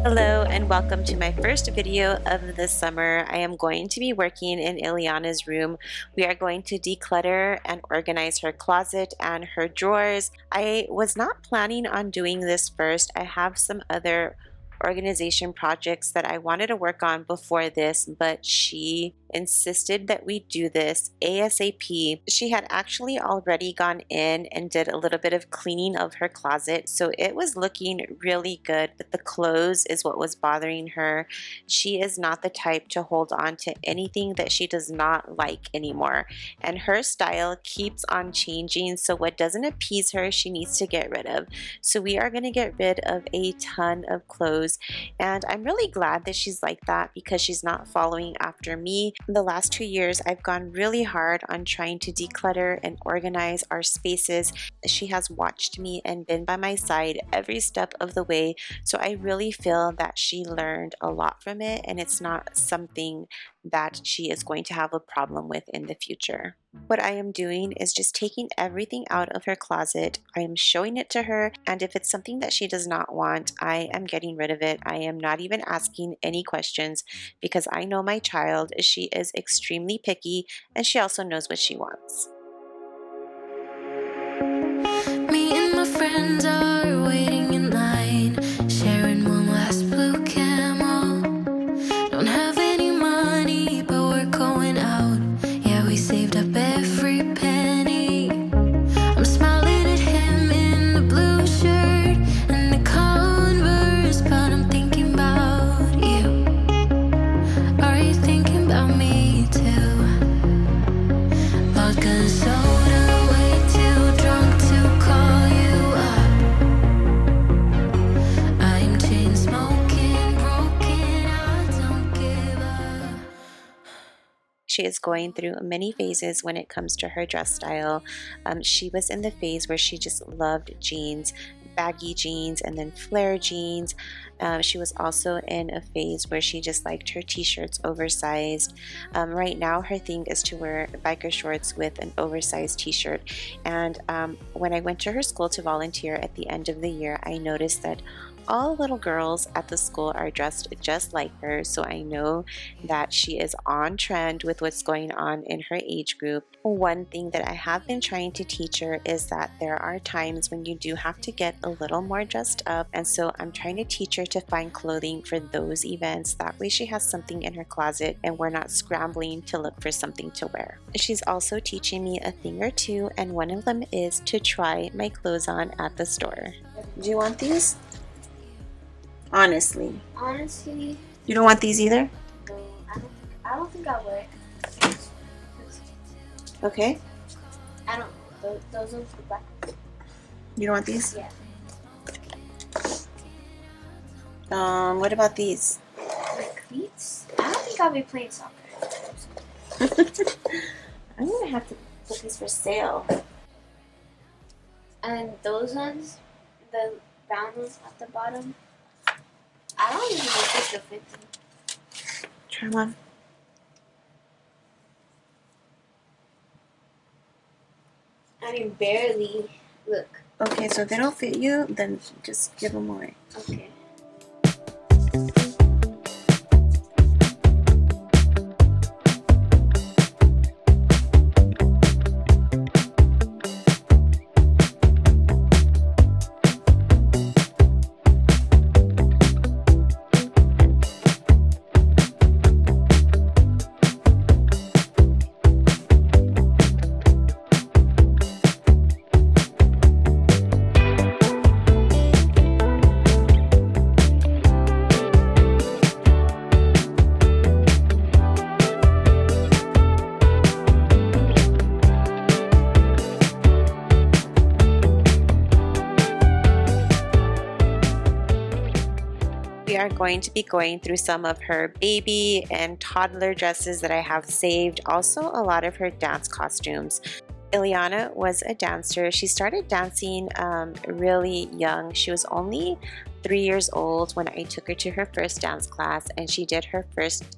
Hello and welcome to my first video of the summer. I am going to be working in Ileana's room. We are going to declutter and organize her closet and her drawers. I was not planning on doing this first. I have some other organization projects that I wanted to work on before this, but she insisted that we do this ASAP. She had actually already gone in and did a little bit of cleaning of her closet, so it was looking really good, but the clothes is what was bothering her. She is not the type to hold on to anything that she does not like anymore, and her style keeps on changing, so what doesn't appease her, she needs to get rid of. So we are going to get rid of a ton of clothes, and I'm really glad that she's like that because she's not following after me. The last 2 years, I've gone really hard on trying to declutter and organize our spaces. She has watched me and been by my side every step of the way, so I really feel that she learned a lot from it, and it's not something that she is going to have a problem with in the future. What I am doing is just taking everything out of her closet. I am showing it to her, and if it's something that she does not want, I am getting rid of it. I am not even asking any questions because I know my child. She is extremely picky, and she also knows what she wants. Me and my friends are waiting in line, sharing one last blue camel. Don't have any money, but we're going out. Yeah, we saved up every penny. I'm smiling at him in the blue shirt and the Converse, but I'm thinking about you. Are you thinking about me too? Vodka and soda, way too drunk to call you up. I'm chain smoking, broken, I don't give up. She is going through many phases when it comes to her dress style. She was in the phase where she just loved jeans, baggy jeans, and then flare jeans. She was also in a phase where she just liked her t-shirts oversized. Right now her thing is to wear biker shorts with an oversized t-shirt, and when I went to her school to volunteer at the end of the year, I noticed that all little girls at the school are dressed just like her, so I know that she is on trend with what's going on in her age group. One thing that I have been trying to teach her is that there are times when you do have to get a little more dressed up, and so I'm trying to teach her to find clothing for those events. That way she has something in her closet and we're not scrambling to look for something to wear. She's also teaching me a thing or two, and one of them is to try my clothes on at the store. Do you want these? Honestly. Honestly, You don't want these either? no, I don't think I'll wear it. Okay. I don't. Those ones are black. You don't want these? Yeah. What about these? Like cleats? I don't think I'll be playing soccer. I'm gonna have to put these for sale. And those ones, the brown ones at the bottom, I don't even know if they'll fit them. Try them on. I mean, barely. Look. Okay, so if they don't fit you, then just give them away. Okay. We are going to be going through some of her baby and toddler dresses that I have saved, also a lot of her dance costumes. Ileana was a dancer. She started dancing really young. She was only 3 years old when I took her to her first dance class, and she did her first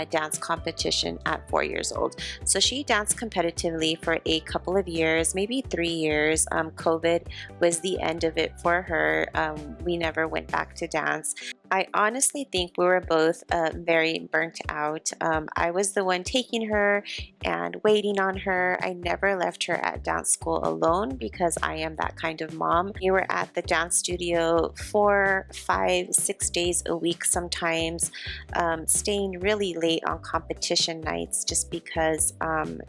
dance competition at 4 years old. So she danced competitively for a couple of years, maybe 3 years. COVID was the end of it for her. We never went back to dance. I honestly think we were both very burnt out. I was the one taking her and waiting on her. I never left her at dance school alone because I am that kind of mom. We were at the dance studio 4, 5, 6 days a week sometimes, staying really late on competition nights just because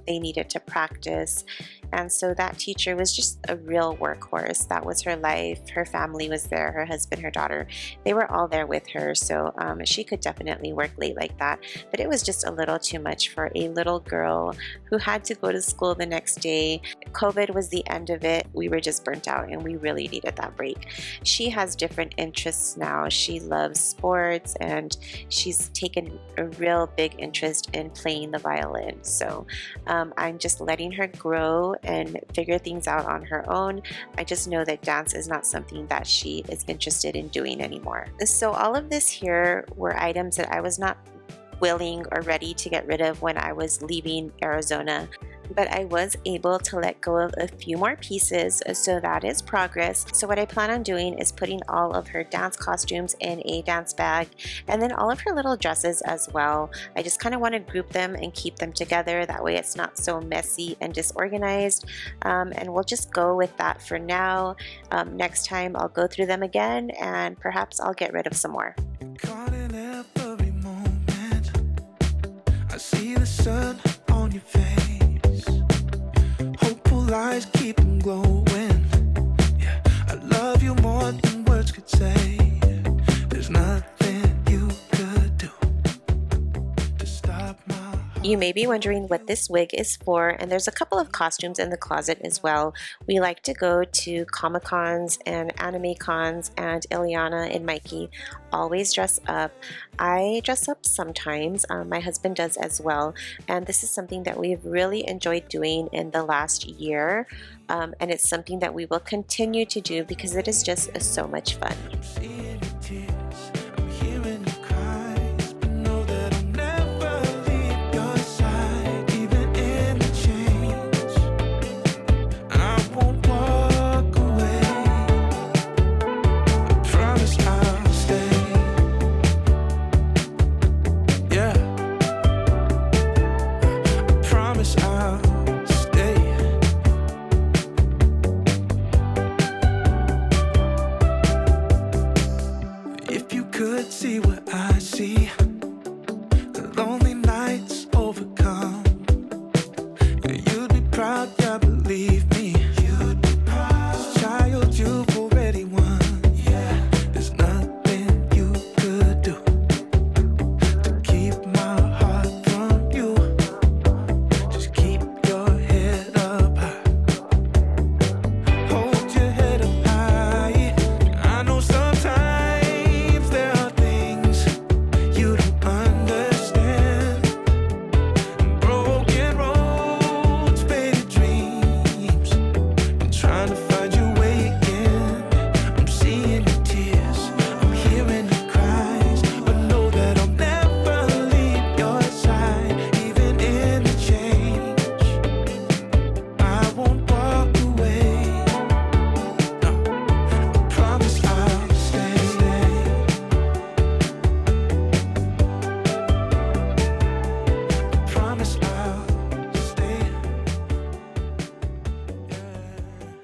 they needed to practice. And so that teacher was just a real workhorse. That was her life. Her family was there, her husband, her daughter. They were all there with her. So she could definitely work late like that. But it was just a little too much for a little girl who had to go to school the next day. COVID was the end of it. We were just burnt out and we really needed that break. She has different interests now. She loves sports and she's taken a real big interest in playing the violin. So I'm just letting her grow and figure things out on her own. I just know that dance is not something that she is interested in doing anymore. So all of this here were items that I was not willing or ready to get rid of when I was leaving Arizona. But I was able to let go of a few more pieces, so that is progress. So what I plan on doing is putting all of her dance costumes in a dance bag and then all of her little dresses as well. I just kind of want to group them and keep them together. That way it's not so messy and disorganized. And we'll just go with that for now. Next time I'll go through them again and perhaps I'll get rid of some more. I see the sun on your face. Hopeful eyes keep them glowing. Yeah, I love you more than words could say. There's nothing you could do to stop my heart. You may be wondering what this wig is for, and there's a couple of costumes in the closet as well. We like to go to Comic-Cons and anime cons, and Ileana and Mikey always dress up. I dress up sometimes. My husband does as well, and this is something that we've really enjoyed doing in the last year, and it's something that we will continue to do because it is just so much fun.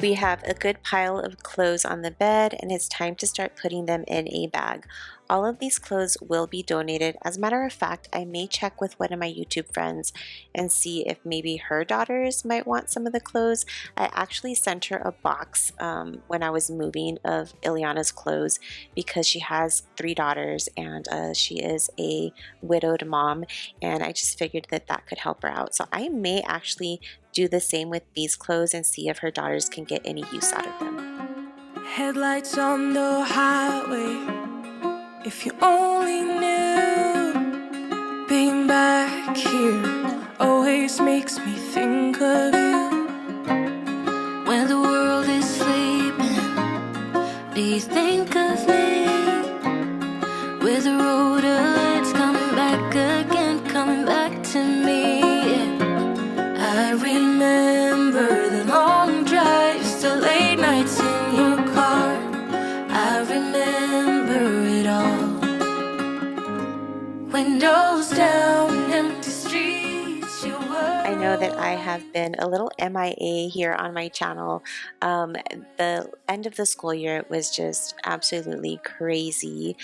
We have a good pile of clothes on the bed and it's time to start putting them in a bag. All of these clothes will be donated. As a matter of fact, I may check with one of my YouTube friends and see if maybe her daughters might want some of the clothes. I actually sent her a box when I was moving of Ileana's clothes because she has 3 daughters and she is a widowed mom, and I just figured that that could help her out. So I may actually do the same with these clothes and see if her daughters can get any use out of them. Headlights on the highway. If you only knew, being back here always makes me think of you. When the world is sleeping, do you think of me? With the road ahead's coming back again, coming back to me. I remember the long drives, the late nights in your car. I remember it all. Windows down, empty streets, you were. I know that I have been a little MIA here on my channel. The end of the school year was just absolutely crazy.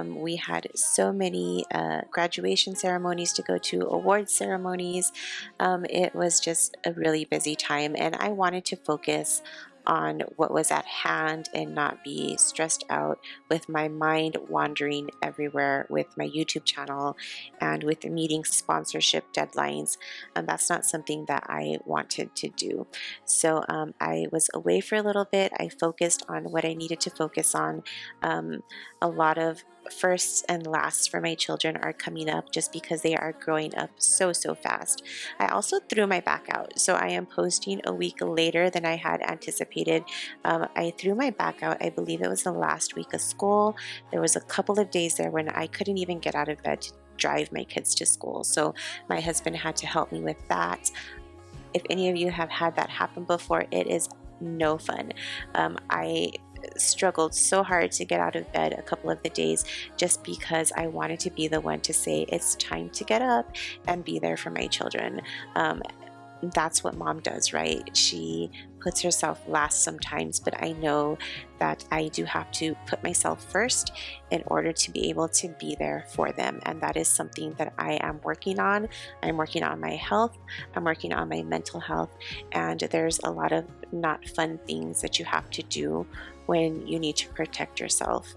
We had so many graduation ceremonies to go to, award ceremonies. It was just a really busy time, and I wanted to focus on what was at hand and not be stressed out with my mind wandering everywhere with my YouTube channel and with meeting sponsorship deadlines. That's not something that I wanted to do. So I was away for a little bit. I focused on what I needed to focus on. A lot of firsts and lasts for my children are coming up just because they are growing up so fast. I also threw my back out, so I am posting a week later than I had anticipated. I threw my back out, I believe it was the last week of school. There was a couple of days there when I couldn't even get out of bed to drive my kids to school, so my husband had to help me with that. If any of you have had that happen before, it is no fun. I struggled so hard to get out of bed a couple of the days just because I wanted to be the one to say it's time to get up and be there for my children. That's what mom does, right? She puts herself last sometimes, but I know that I do have to put myself first in order to be able to be there for them. And that is something that I am working on. I'm working on my health, I'm working on my mental health, and there's a lot of not fun things that you have to do when you need to protect yourself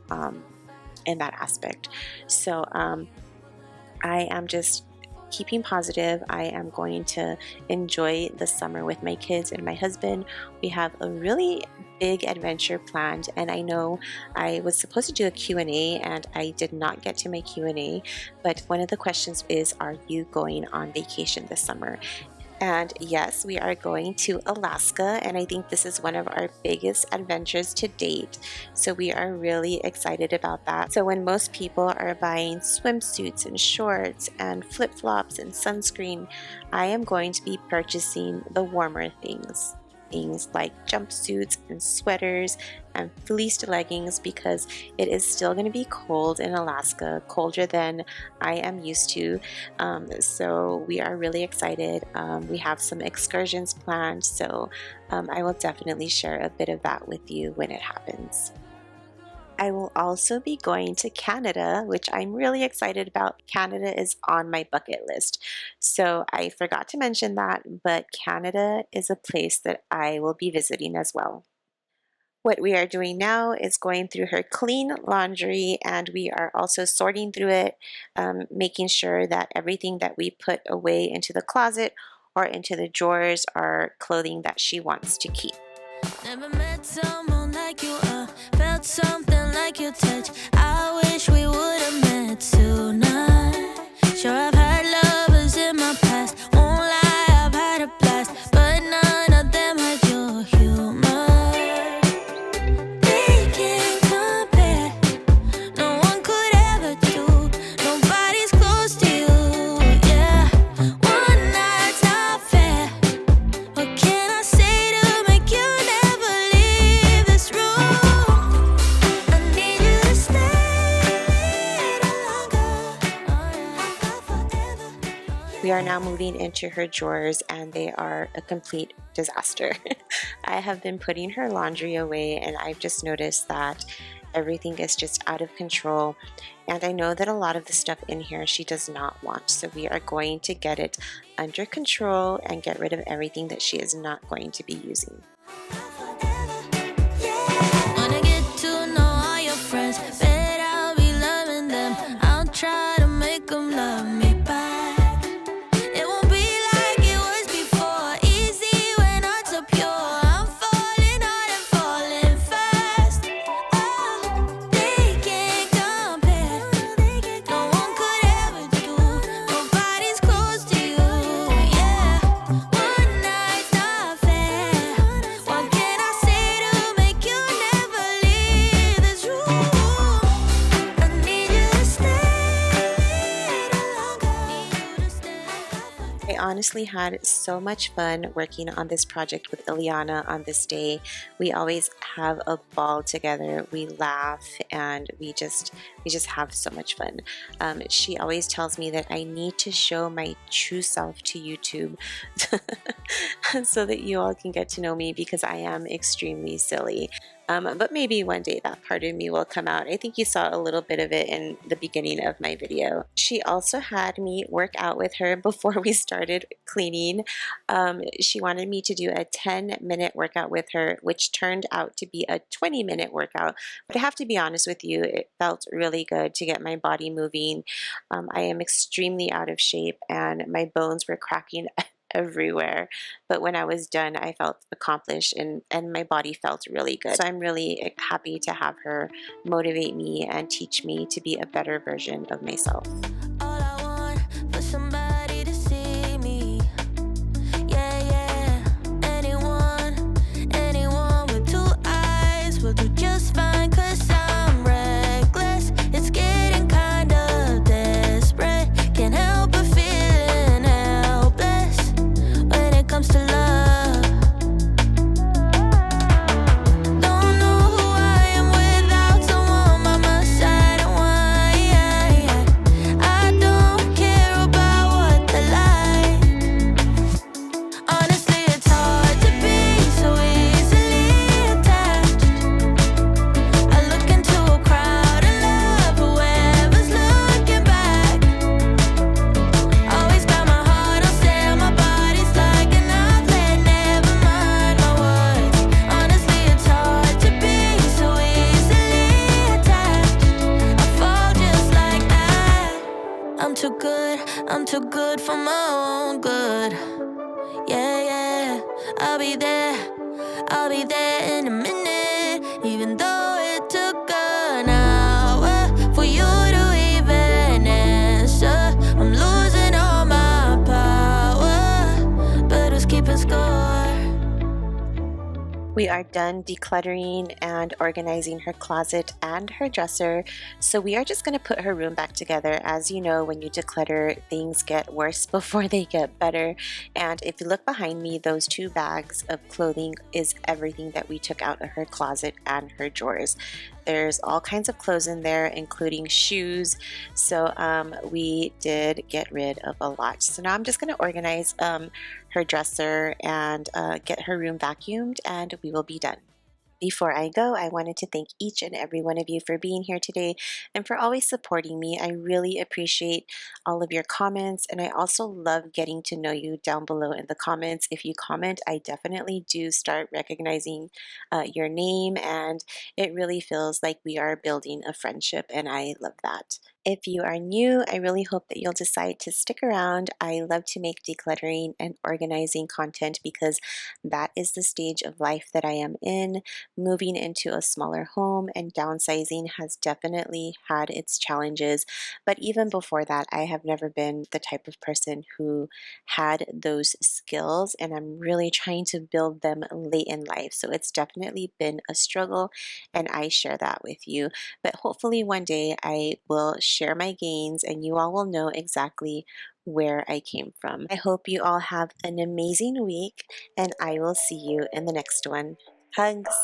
in that aspect. So I am just keeping positive. I am going to enjoy the summer with my kids and my husband. We have a really big adventure planned, and I know I was supposed to do a Q&A and I did not get to my Q&A, but one of the questions is, are you going on vacation this summer? And yes, we are going to Alaska, and I think this is one of our biggest adventures to date. So we are really excited about that. So when most people are buying swimsuits and shorts and flip-flops and sunscreen, I am going to be purchasing the warmer things. Things like jumpsuits and sweaters and fleeced leggings, because it is still going to be cold in Alaska, colder than I am used to. So we are really excited. We have some excursions planned, so I will definitely share a bit of that with you when it happens. I will also be going to Canada, which I'm really excited about. Canada is on my bucket list. So I forgot to mention that, but Canada is a place that I will be visiting as well. What we are doing now is going through her clean laundry, and we are also sorting through it, making sure that everything that we put away into the closet or into the drawers are clothing that she wants to keep. Never met someone like you, felt something like your touch. I wish we would have met tonight. Sure, I've had lovers in my past, won't lie, I've had a blast, but none of them had your humor. They can't compare, no one could ever do, nobody's close to you, yeah. One night's not fair, what can I say to make you never leave this room? I need you to stay a little longer, forever. We are now moving into her drawers, and they are a complete disaster. I have been putting her laundry away, and I've just noticed that everything is just out of control. And I know that a lot of the stuff in here she does not want, so we are going to get it under control and get rid of everything that she is not going to be using. Wanna get to know all your friends, bet I'll be loving them. I'll try to make them love me back. It won't be like it was before, easy when hearts are pure. I'm falling hard and falling fast. Oh, they can't compare, no one could ever do, nobody's close to you, yeah. One night's not fair, what can honestly had so much fun working on this project with Ileana on this day. We always have a ball together. We laugh and we just have so much fun. She always tells me that I need to show my true self to YouTube so that you all can get to know me because I am extremely silly. But maybe one day that part of me will come out. I think you saw a little bit of it in the beginning of my video. She also had me work out with her before we started cleaning. She wanted me to do a 10-minute workout with her, which turned out to be a 20-minute workout. But I have to be honest with you, it felt really good to get my body moving. I am extremely out of shape and my bones were cracking everywhere. But when I was done, I felt accomplished and my body felt really good. So I'm really happy to have her motivate me and teach me to be a better version of myself. All I want for somebody to see me. Yeah, yeah. Anyone with two eyes will do just fine, 'cause I'm reckless. It's getting kind of desperate. Can't help but feeling helpless when it comes to love. Don't know who I am without someone by my side, and why I don't care about what they like. Honestly, it's hard to be so easily attached. I look into a crowd and love whoever's looking back. Always got my heart on sale, my body's like an outlet, never mind my words. Honestly, it's hard to be so easily attached. I fall just like that. I'm too good for my own good. Yeah, yeah, I'll be there in a minute. Even though it took an hour for you to even answer. I'm losing all my power, but who's keeping score? We are done decluttering and organizing her closet and her dresser, so we are just going to put her room back together. As you know, when you declutter, things get worse before they get better. And if you look behind me, those 2 bags of clothing is everything that we took out of her closet and her drawers. There's all kinds of clothes in there, including shoes. So we did get rid of a lot. So now I'm just going to organize her dresser and get her room vacuumed, and we will be done. Before I go, I wanted to thank each and every one of you for being here today and for always supporting me. I really appreciate all of your comments, and I also love getting to know you down below in the comments. If you comment, I definitely do start recognizing your name, and it really feels like we are building a friendship, and I love that. If you are new, I really hope that you'll decide to stick around. I love to make decluttering and organizing content because that is the stage of life that I am in. Moving into a smaller home and downsizing has definitely had its challenges, but even before that, I have never been the type of person who had those skills, and I'm really trying to build them late in life. So it's definitely been a struggle, and I share that with you. But hopefully one day I will share my gains and you all will know exactly where I came from. I hope you all have an amazing week, and I will see you in the next one. Hugs!